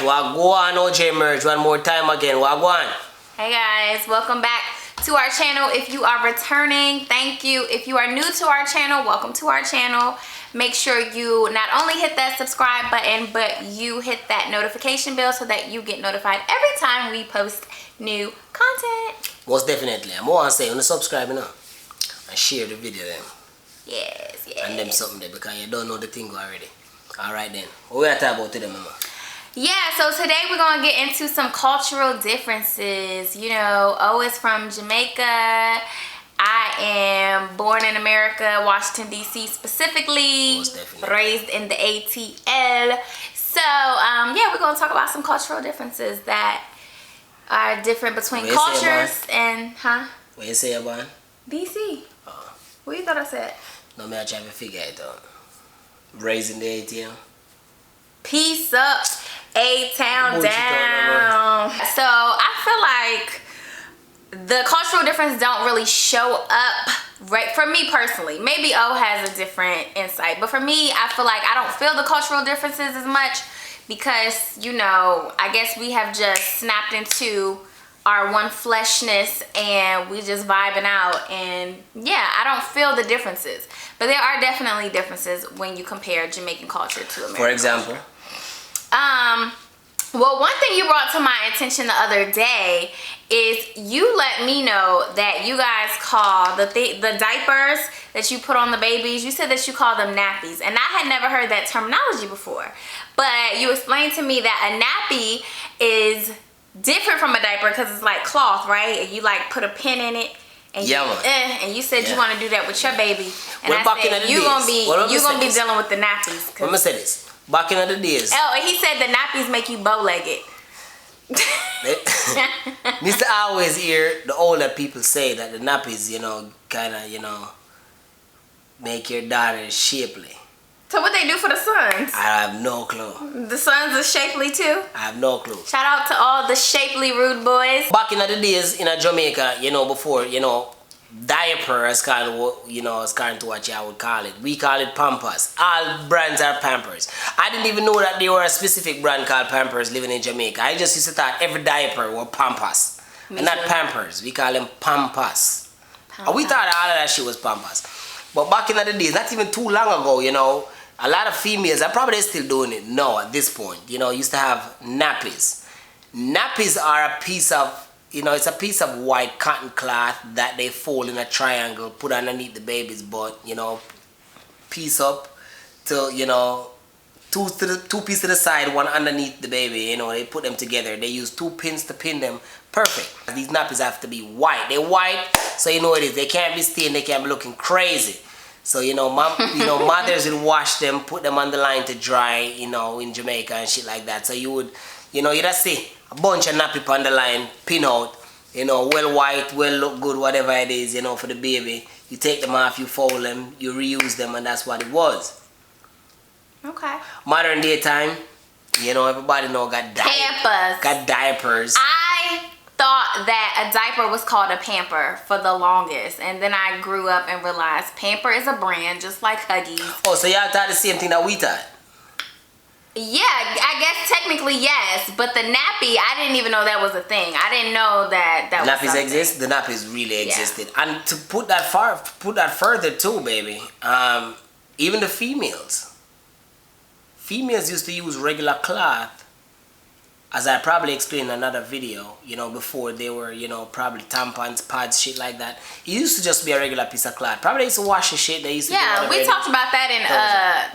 Alright, wagwan ojmerge one more time again. Wagwan. Hey guys, welcome back to our channel. If you are returning, thank you. If you are new to our channel, welcome to our channel. Make sure you not only hit that subscribe button, but you hit that notification bell so that you get notified every time we post new content. Most definitely. I'm going to say, on the subscribe now and share the video then. Yes. And them something there because you don't know the thing already. Alright then. What we are talking about today, mama? Yeah, so today we're going to get into some cultural differences. You know, O is from Jamaica. I am born in America, Washington, D.C. specifically. Most definitely. Raised in the ATL. So, yeah, we're going to talk about some cultural differences that are different between cultures and, What you say about? D.C. What you thought I said? No, me I try to figure it out. Raised in the ATL. Peace up, A-Town down. So I feel like the cultural difference don't really show up, right? For me personally, maybe O has a different insight, but for me, I feel like I don't feel the cultural differences as much because, you know, I guess we have just snapped into our one fleshness and we just vibing out, and yeah, I don't feel the differences, but there are definitely differences when you compare Jamaican culture to American. For example? Well, one thing you brought to my attention the other day is you let me know that you guys call the diapers that you put on the babies, you said that you call them nappies, and I had never heard that terminology before, but you explained to me that a nappy is different from a diaper because it's like cloth, right? And you like put a pin in it, and and you said you want to do that with your baby, and I said you gonna be dealing with the nappies. Let me say this. Back in the days. Oh, and he said the nappies make you bow-legged. Mr. always hear the older people say that the nappies, you know, kind of, you know, make your daughter shapely. So what they do for the sons? I have no clue. The sons are shapely too? I have no clue. Shout out to all the shapely rude boys. Back in the days in Jamaica, you know, before, you know, diaper is kind of, you know, it's kind of what I would call it. We call it Pampers. All brands are Pampers. I didn't even know that there were a specific brand called Pampers living in Jamaica. I just used to thought every diaper were Pampers. And not Pampers. We call them Pampers. And we thought all of that shit was Pampers. But back in the days, not even too long ago, you know, a lot of females, are probably still doing it now at this point, you know, used to have nappies. Nappies are a piece of, you know, it's a piece of white cotton cloth that they fold in a triangle, put underneath the baby's butt, you know, piece up to, you know, two pieces to the side, one underneath the baby, you know, they put them together. They use 2 pins to pin them. Perfect. These nappies have to be white. They're white, so you know what it is. They can't be stained, they can't be looking crazy. So, you know, mothers would wash them, put them on the line to dry, you know, in Jamaica and shit like that. So you would, you know, you'd just see a bunch of nappy on the line, pin out, you know, well white, well look good, whatever it is, you know, for the baby. You take them off, you fold them, you reuse them, and that's what it was. Okay. Modern day time, you know, everybody know got diapers. Got diapers. I thought that a diaper was called a pamper for the longest, and then I grew up and realized pamper is a brand just like Huggies. Oh, so y'all thought the same thing that we thought? Yeah, I guess technically yes, but the nappy, I didn't even know that was a thing. I didn't know that was nappies something. exist. The nappies really existed, and to put that further too, baby. Even the females used to use regular cloth, as I probably explained in another video, you know, before they were, you know, probably tampons, pads, shit like that. It used to just be a regular piece of cloth. Probably used to wash the shit. They used to we talked about that in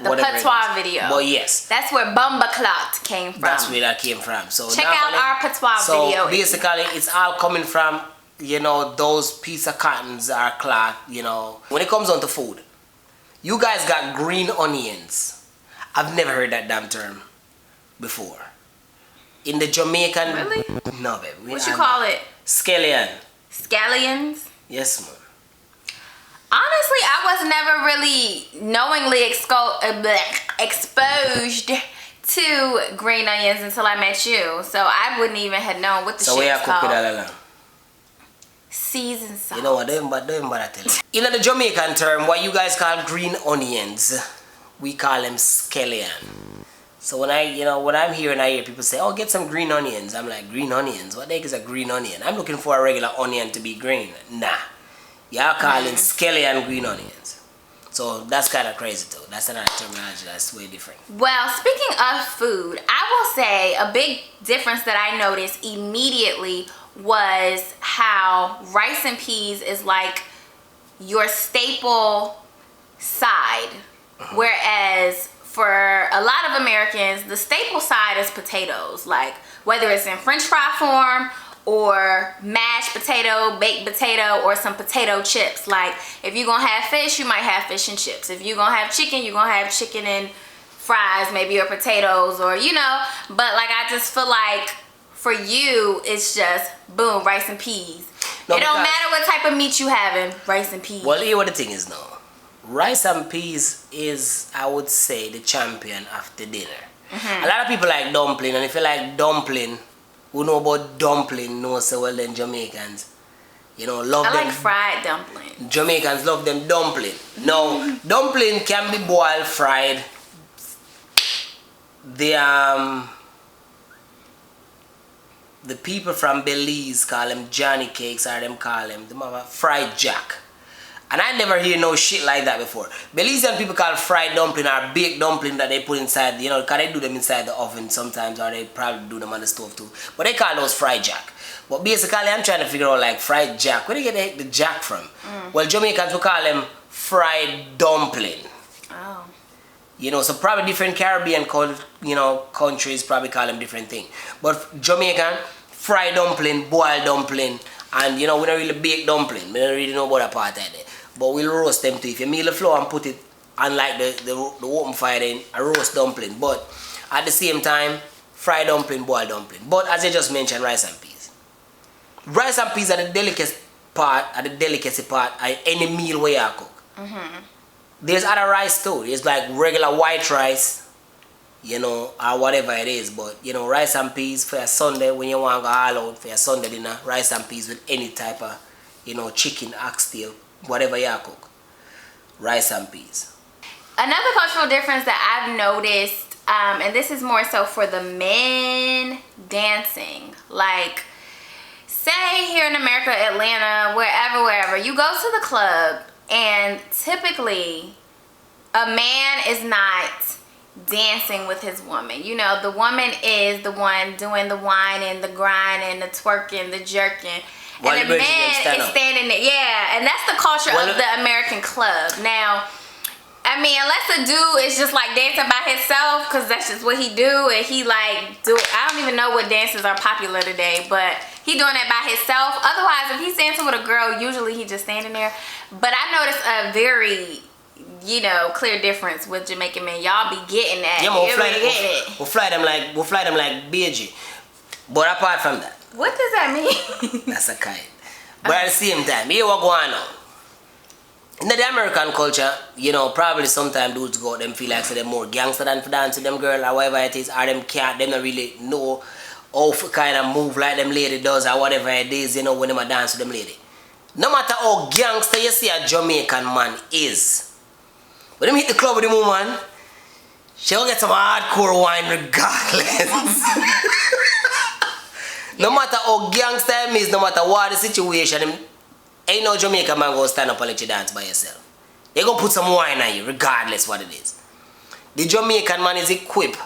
the patois video. But yes. That's where Bumba cloth came from. That's where that came from. So check out our patois video. So basically, it's all coming from, you know, those piece of cottons are cloth, you know. When it comes on to food, you guys got green onions. I've never heard that damn term before. In the Jamaican... Really? No, baby. What you call it? Scallion. Scallions? Yes, man. Honestly, I was never really knowingly exposed to green onions until I met you. So I wouldn't even have known what the shit is called. So seasoned salt. You know what? Don't bother tell you. In the Jamaican term, what you guys call green onions, we call them scallion. So when I'm here and I hear people say, "Oh, get some green onions," I'm like, "Green onions? What the heck is a green onion? I'm looking for a regular onion to be green." Nah, y'all calling scallion green onions. So that's kind of crazy too. That's another terminology that's way different. Well, speaking of food, I will say a big difference that I noticed immediately was how rice and peas is like your staple side, whereas for a lot of Americans, the staple side is potatoes. Like whether it's in French fry form or mashed potato, baked potato, or some potato chips. Like if you're gonna have fish, you might have fish and chips. If you're gonna have chicken, you're gonna have chicken and fries, maybe, or potatoes, or but like I just feel like for you it's just boom, rice and peas. No, it don't matter what type of meat you having, rice and peas. Well, here what the thing is now. Rice and peas is, I would say, the champion after dinner. A lot of people like dumpling, and if you like dumpling, who know about dumpling know so well then Jamaicans, love them. I like fried dumpling. Jamaicans love them dumpling. Now, dumpling can be boiled, fried. The people from Belize call them Johnny cakes, or them call them fried jack. And I never hear no shit like that before. Belizean people call fried dumpling or baked dumpling that they put inside, because they do them inside the oven sometimes, or they probably do them on the stove too. But they call those fried jack. But basically, I'm trying to figure out like fried jack. Where do you get the jack from? Well, Jamaicans will call them fried dumpling. Oh. So probably different Caribbean countries probably call them different thing. But Jamaican, fried dumpling, boiled dumpling, and we don't really bake dumpling. We don't really know about that part of it. But we'll roast them too. If you meal the flour and put it on like the open fire, then a roast dumpling. But at the same time, fried dumpling, boiled dumpling. But as I just mentioned, rice and peas. Rice and peas are the delicacy part of any meal where you cook. There's other rice too. There's like regular white rice, or whatever it is. But rice and peas for your Sunday when you want to go all out for your Sunday dinner, rice and peas with any type of chicken, oxtail, whatever you cook. Rice and peas. Another cultural difference that I've noticed, and this is more so for the men dancing. Like, say here in America, Atlanta, wherever, you go to the club and typically a man is not dancing with his woman. The woman is the one doing the whining, the grinding, the twerking, the jerking. And the man is standing there. Yeah, and that's the culture of the American club. Now, I mean, unless a dude is just like dancing by himself, because that's just what he do, and he I don't even know what dances are popular today, but he doing that by himself. Otherwise, if he's dancing with a girl, usually he just standing there. But I noticed a very, clear difference with Jamaican men. Y'all be getting that. Yeah, we'll fly them like BG. But apart from that, what does that mean? That's a kind. But at the same time, here what going on. In the American culture, probably sometimes dudes go out, them feel like they're more gangster than for dance with them girl or whatever it is, or them don't really know how to kind of move like them lady does or whatever it is, when them a dance with them lady. No matter how gangster you see a Jamaican man is, when them hit the club with the woman, she'll get some hardcore wine regardless. No matter how gangster him is, no matter what the situation, ain't no Jamaican man gonna stand up and let you dance by yourself. They gonna put some wine on you, regardless what it is. The Jamaican man is equipped,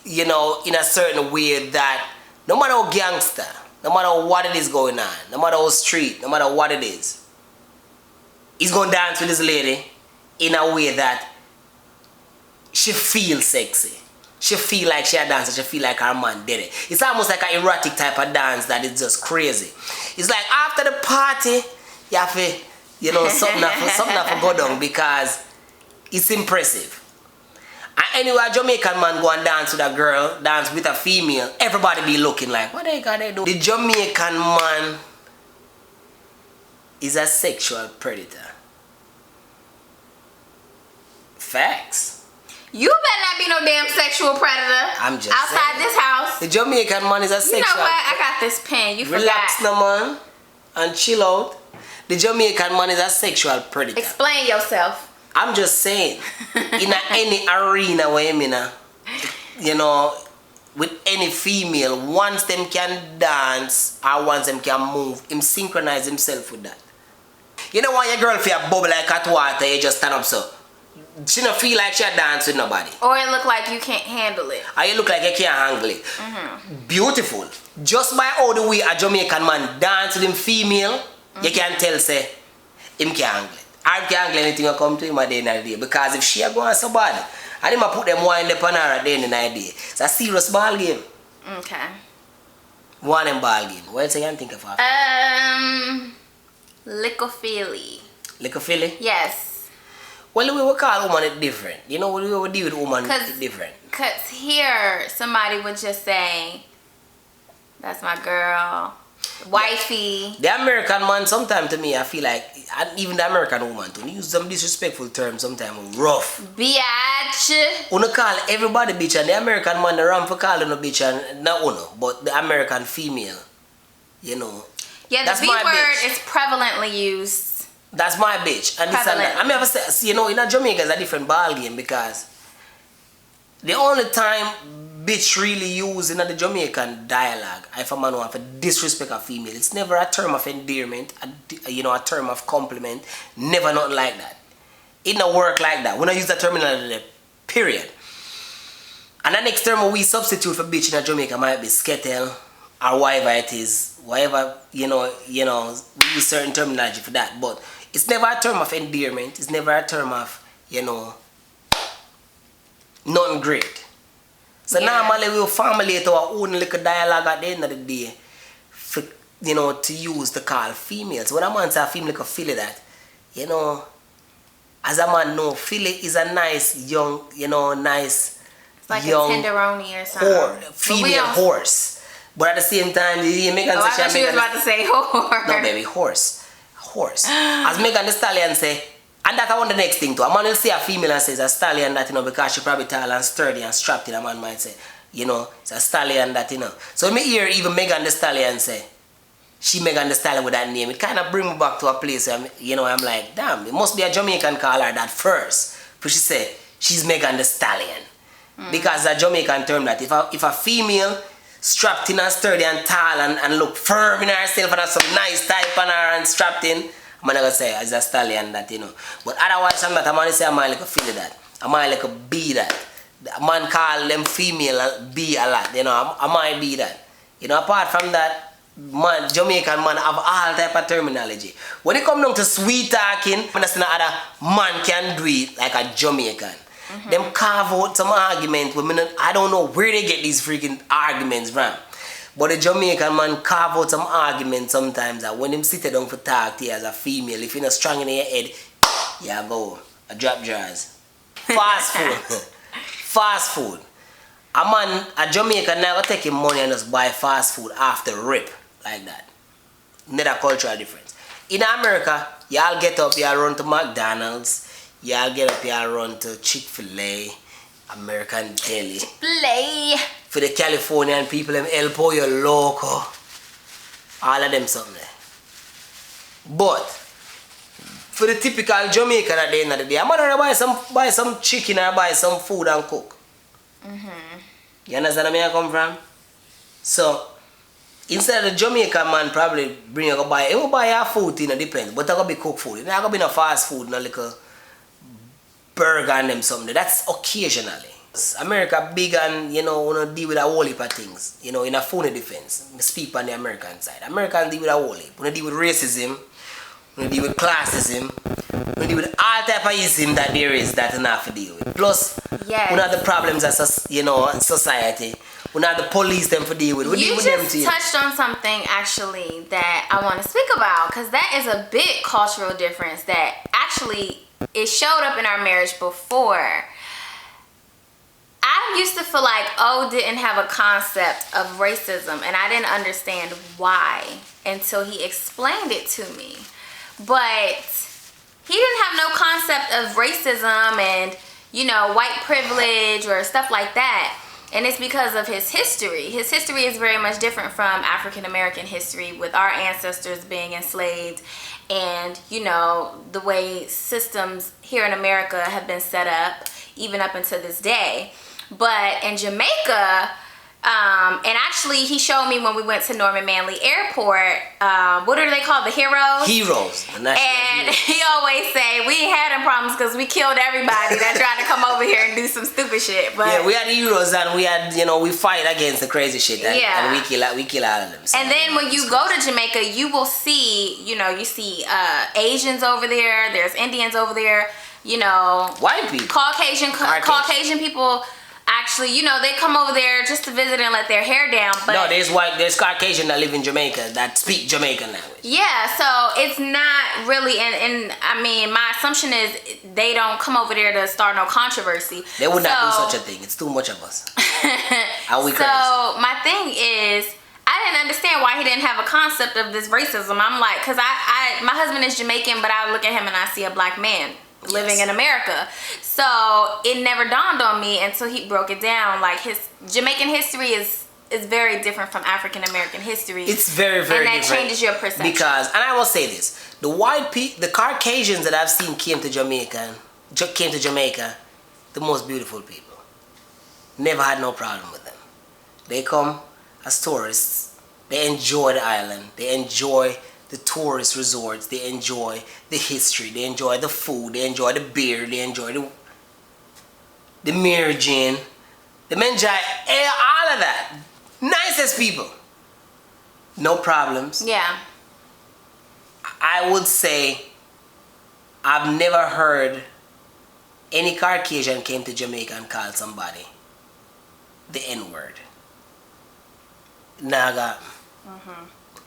in a certain way that no matter how gangster, no matter what it is going on, no matter how street, no matter what it is, he's gonna dance with this lady in a way that she feels sexy. She feel like she a dancer, she feel like her man did it. It's almost like an erotic type of dance that is just crazy. It's like after the party, you have to, something have to go down because it's impressive. And anyway, a Jamaican man go and dance with a girl, dance with a female, everybody be looking like, what the heck are they doing? The Jamaican man is a sexual predator. Facts. You better not be no damn sexual predator. I'm just outside saying. This house. The Jamaican man is a sexual. You know what? I got this pen. You Relax, forgot. no man, and chill out. The Jamaican man is a sexual predator. Explain yourself. I'm just saying, in any arena where I'm in, you know, with any female, once them can dance or once them can move, him synchronize himself with that. You know when your girl feel bubble like hot water, you just stand up so. She don't feel like she dance with nobody. Or it look like you can't handle it. Or you look like you can't handle it. Beautiful. Just by how the way a Jamaican man dance with him female, you can tell say, him can't handle it. I can't handle anything that come to him at the end of the day. Because if she a going so bad, and him a put them wine upon her at the end of the day. It's a serious ball game. Okay. One them ball game. What else you can think of? Lickophilia. Lickophilia? Yes. Well, the way we call woman is different. You know, the way we deal with woman is different. Because here, somebody would just say, that's my girl, wifey. The American man, sometimes to me, I feel like, and even the American woman, to use some disrespectful terms, sometimes rough. Biatch. Uno call everybody bitch, and the American man, the ram for calling a bitch, and not uno, but the American female, you know. Yeah, the B word is prevalently used. That's my bitch. And this and that. I mean, I say, you know, in Jamaica, it's a different ball game because the only time bitch really used in the Jamaican dialogue, if a man wants to disrespect a female, it's never a term of endearment, you know, a term of compliment, never nothing like that. It don't work like that. When I use that terminology, period. And the next term we substitute for bitch in Jamaica might be skettle or whatever it is, whatever, you know, we use certain terminology for that, but it's never a term of endearment. It's never a term of, you know, nothing great. So normally we'll formulate our own little dialogue at the end of the day for, you know, to use to call females. When a man say a female can feel that, you know, as a man know, Philly is a nice young, you know, nice it's like young a tenderoni or something. Female horse. But at the same time, Megan I thought you was about to say horse. No, baby, horse. As Megan the Stallion say, and that I want the next thing too. A man will see a female and says a stallion that, you know, because she probably tall and sturdy and strapped in, a man might say, you know, it's a stallion that, you know. So when me hear even Megan the Stallion say, she Megan the Stallion with that name, it kind of bring me back to a place where, you know, I'm like, damn, it must be a Jamaican call her that first. But she say, she's Megan the Stallion. Because it's a Jamaican term that if a female strapped in and sturdy and tall and look firm in herself and have some nice type on her and strapped in, I'm not gonna say it's a stallion that, you know. But otherwise I'm not, I'm gonna say I'm like a feel that. I'm like a be that. A man call them female be a lot, you know, I might be that. You know, apart from that, man, Jamaican man have all type of terminology. When it come down to sweet talking, understand other man can do it like a Jamaican. Them carve out some argument. I don't know where they get these freaking arguments from. But the Jamaican man carve out some argument sometimes that when him sit down for talk to you as a female, if you're not strong in your head, yeah, go. A drop jars. Fast food. Fast food. A Jamaican never take him money and just buy fast food after rip. Like that. Another cultural difference. In America, y'all get up, y'all run to McDonald's. Y'all get up, y'all run to Chick-fil-A, American Deli. Chick-fil-A. For the Californian people, them El Pollo Loco. All of them something there. But, for the typical Jamaican at the end of the day, I'm gonna buy some chicken or buy some food and cook. You understand where I come from? So, instead of the Jamaican man probably bring you go buy, he will buy your food, you know, depends. But it's gonna be cooked food. It's not gonna be no fast food, no little burger and them something. That's occasionally. America big and, you know, wanna deal with a whole heap of things. You know, in a phony defense. I speak on the American side. Americans deal with a whole heap. Wanna deal with racism, wanna deal with classism, wanna deal with all type of ism that there is that enough to deal with. Plus, one of the problems as, you know, society. We have the police them for deal with. We deal with them too. You just touched on something actually that I want to speak about, because that is a big cultural difference that actually it showed up in our marriage before. I used to feel like O didn't have a concept of racism, and I didn't understand why until he explained it to me. But he didn't have no concept of racism and, you know, white privilege or stuff like that And it's because of his history. His history is very much different from African American history, with our ancestors being enslaved and, you know, the way systems here in America have been set up, even up until this day. But in Jamaica, and actually he showed me when we went to Norman Manley Airport, what are they called? The heroes? Heroes. The national And heroes. he always say, we ain't had them problems because we killed everybody that tried to come over here and do some stupid shit. But yeah, we had heroes and we had, you know, we fight against the crazy shit. And, Yeah. and we kill all of them. So, and then when you go to Jamaica, you will see, you know, you see Asians over there. There's Indians over there. You know, white people. Caucasian people. Actually, you know, they come over there just to visit and let their hair down. But no, there's Caucasian that live in Jamaica that speak Jamaican language. yeah, so it's not really, and I mean, my assumption is they don't come over there to start no controversy. They would not do such a thing. It's too much of us. Are we crazy? So my thing is, I didn't understand why he didn't have a concept of this racism. I'm like, because my husband is Jamaican, but I look at him and I see a black man living in America. So it never dawned on me until he broke it down. Like, his Jamaican history is very different from African American history. It's very, very different. And that changes your perception. Because, and I will say this, the Caucasians that I've seen came to Jamaica, the most beautiful people. Never had no problem with them. They come as tourists. They enjoy the island. They enjoy the tourist resorts. They enjoy the history. They enjoy the food. They enjoy the beer. They enjoy the merging. They enjoy all of that. Nicest people. No problems. Yeah. I would say I've never heard any Caucasian came to Jamaica and called somebody the N-word. Naga.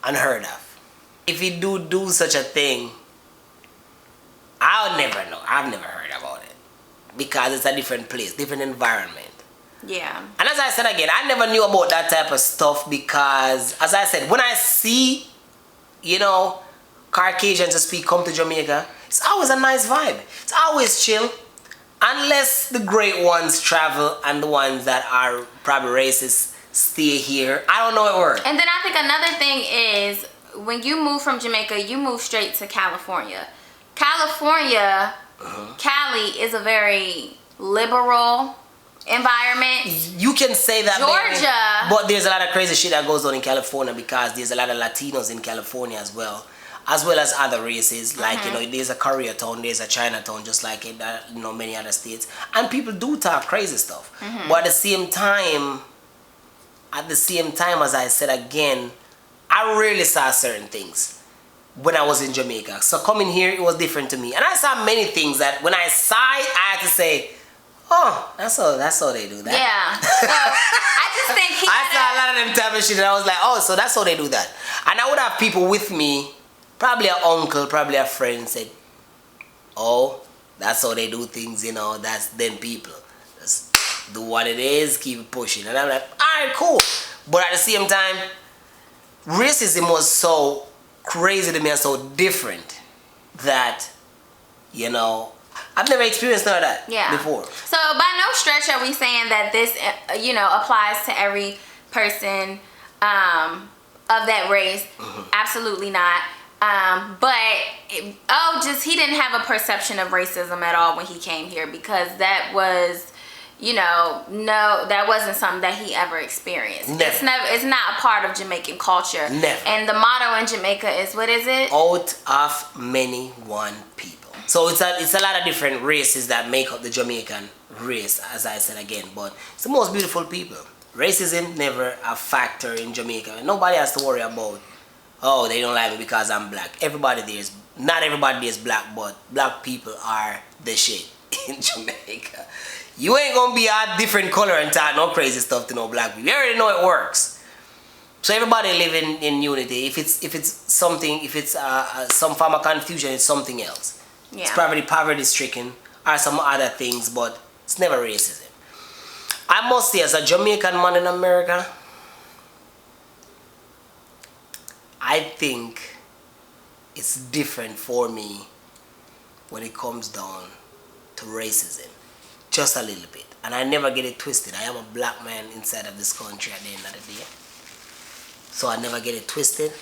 Unheard of. If you do such a thing, I'll never know. I've never heard about it. Because it's a different place, different environment. Yeah. And as I said again, I never knew about that type of stuff because, as I said, when I see, you know, Caucasians come to Jamaica, it's always a nice vibe. It's always chill. Unless the great ones travel and the ones that are probably racist stay here. I don't know it works. And then I think another thing is, when you move from Jamaica, you move straight to California. California, Cali is a very liberal environment. You can say that, Georgia. But there's a lot of crazy shit that goes on in California because there's a lot of Latinos in California as well as other races. Like, you know, there's a Koreatown, there's a Chinatown, just like in you know, many other states. And people do talk crazy stuff. But at the same time, as I said again, I rarely saw certain things when I was in Jamaica. So coming here, it was different to me. And I saw many things that when I saw it, I had to say, oh, that's how they do that. Yeah. So I just think I saw a lot of them type of shit and I was like, oh, so that's how they do that. And I would have people with me, probably an uncle, probably a friend, said, oh, that's how they do things, you know, that's them people. Just do what it is, keep it pushing. And I'm like, all right, cool. But at the same time, racism was so crazy to me and so different that, you know, I've never experienced none of that before. So by no stretch are we saying that this, you know, applies to every person of that race. Absolutely not. He didn't have a perception of racism at all when he came here, because that was, you know, no, that wasn't something that he ever experienced. Never. It's not a part of Jamaican culture. Never. And the motto in Jamaica is, what is it? Out of many, one people. So it's a lot of different races that make up the Jamaican race, as I said again, but it's the most beautiful people. Racism never a factor in Jamaica. Nobody has to worry about, oh, they don't like me because I'm black. Not everybody there is black, but black people are the shit in Jamaica. You ain't gonna be a different color and talk no crazy stuff to no black people. You already know it works. So everybody live in unity. If it's some form of confusion, it's something else. Yeah. It's probably poverty-stricken or some other things, but it's never racism. I must say, as a Jamaican man in America, I think it's different for me when it comes down to racism. Just a little bit. And I never get it twisted. I am a black man inside of this country at the end of the day. So I never get it twisted.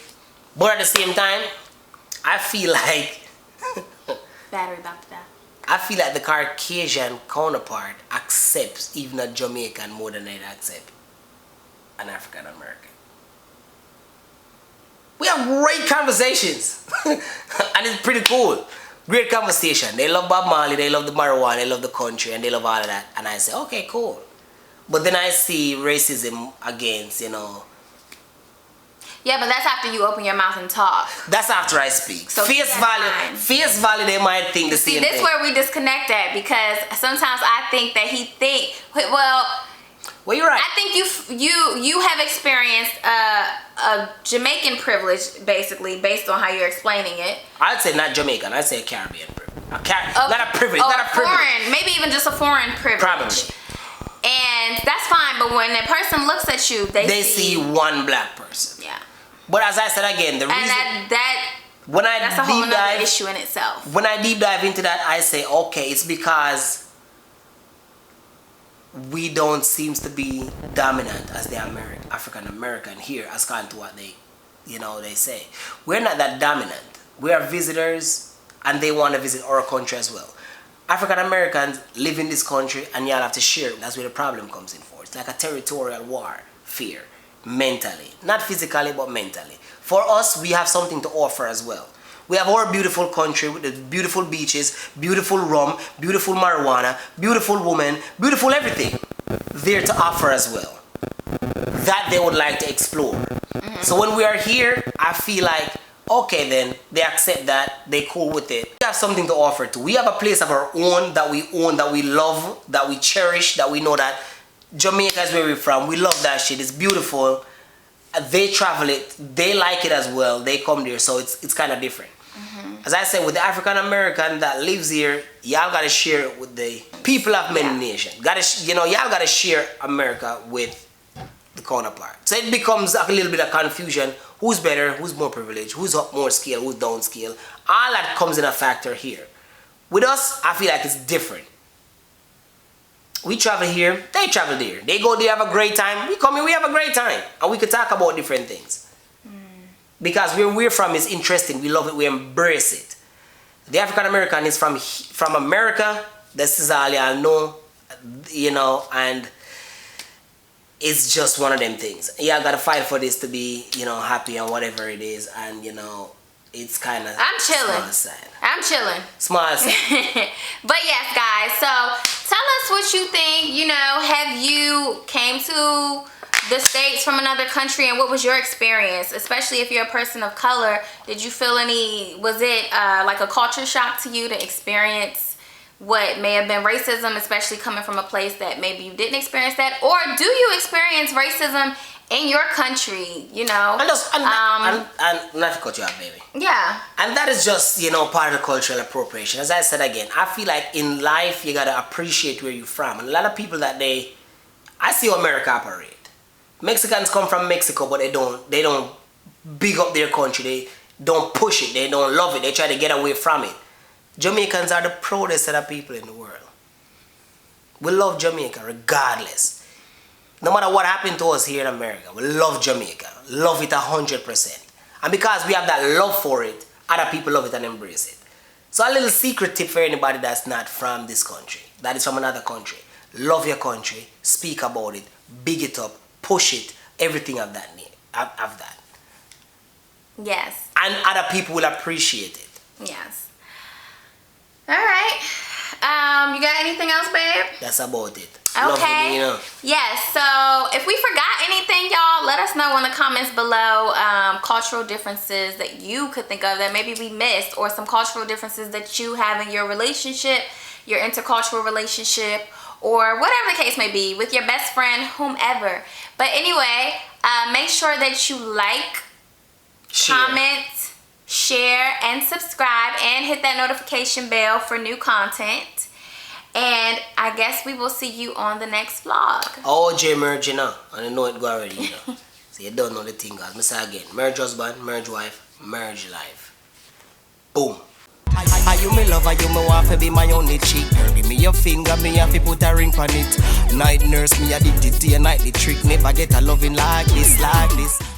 But at the same time, I feel like battery about to die. I feel like the Caucasian counterpart accepts even a Jamaican more than they accept an African American. We have great conversations. And it's pretty cool. Great conversation. They love Bob Marley, they love the marijuana, they love the country, and they love all of that. And I say, okay, cool. But then I see racism against, you know. Yeah, but that's after you open your mouth and talk. That's after I speak. So face value, they might think the same thing. See, this is where we disconnect at, because sometimes I think that well, you're right. I think you have experienced a Jamaican privilege, basically, based on how you're explaining it. I'd say not Jamaican. I'd say a Caribbean privilege. Not a privilege. Not a privilege. Foreign, maybe even just a foreign privilege. Probably. And that's fine, but when a person looks at you, they see one black person. Yeah. But as I said again, the reason that's a whole other issue in itself. When I deep dive into that, I say, okay, it's because we don't seem to be dominant as the African American here, as kind to what they say. We're not that dominant. We are visitors, and they want to visit our country as well. African Americans live in this country, and y'all have to share it. That's where the problem comes in for. It's like a territorial warfare, mentally, not physically, but mentally. For us, we have something to offer as well. We have our beautiful country with the beautiful beaches, beautiful rum, beautiful marijuana, beautiful women, beautiful everything there to offer as well. That they would like to explore. Mm-hmm. So when we are here, I feel like, okay then, they accept that, they cool with it. We have something to offer too. We have a place of our own, that we love, that we cherish, that we know that Jamaica is where we're from. We love that shit, it's beautiful. They travel it, they like it as well, they come there, so it's kind of different. Mm-hmm. As I said, with the African American that lives here, y'all gotta share it with the people of many nations. Y'all gotta share America with the counterpart. So it becomes a little bit of confusion. Who's better? Who's more privileged? Who's up more scale? Who's down scale? All that comes in a factor here. With us, I feel like it's different. We travel here, they travel there. They go there, have a great time. We come here, we have a great time. And we could talk about different things. Because where we're from is interesting. We love it, we embrace it. The African American is from America. This is all y'all know, and it's just one of them things. Y'all gotta fight for this to be, happy and whatever it is, and it's kind of I'm chilling. Small side. But yes, guys, so tell us what you think. Have you came to the States from another country, and what was your experience, especially if you're a person of color? Did you feel was it like a culture shock to you to experience what may have been racism, especially coming from a place that maybe you didn't experience that? Or do you experience racism in your country, And not to cut you off, baby. Yeah. And that is just, part of the cultural appropriation. As I said again, I feel like in life, you gotta appreciate where you're from. And a lot of people I see how America operate. Mexicans come from Mexico, but they don't big up their country. They don't push it. They don't love it. They try to get away from it. Jamaicans are the proudest set of people in the world. We love Jamaica regardless. No matter what happened to us here in America, we love Jamaica. Love it 100%. And because we have that love for it, other people love it and embrace it. So a little secret tip for anybody that's not from this country, that is from another country. Love your country, speak about it, big it up, push it, everything of that. Yes. And other people will appreciate it. Yes. All right. You got anything else, babe? That's about it. Okay. Yes. So if we forgot anything, y'all, let us know in the comments below. Cultural differences that you could think of that maybe we missed, or some cultural differences that you have in your relationship, your intercultural relationship, or whatever the case may be, with your best friend, whomever. But anyway, make sure that you like, comment, share, and subscribe, and hit that notification bell for new content. And I guess we will see you on the next vlog. ojmerge, and I know it go already, So you don't know the thing, guys. I say again, merge husband, merge wife, merge life. Boom. you me lover, you me want to be my only chick. Girl, give me your finger, me have to put a ring on it. Night nurse, me addicted to your nightly trick. Never get a loving like this, like this.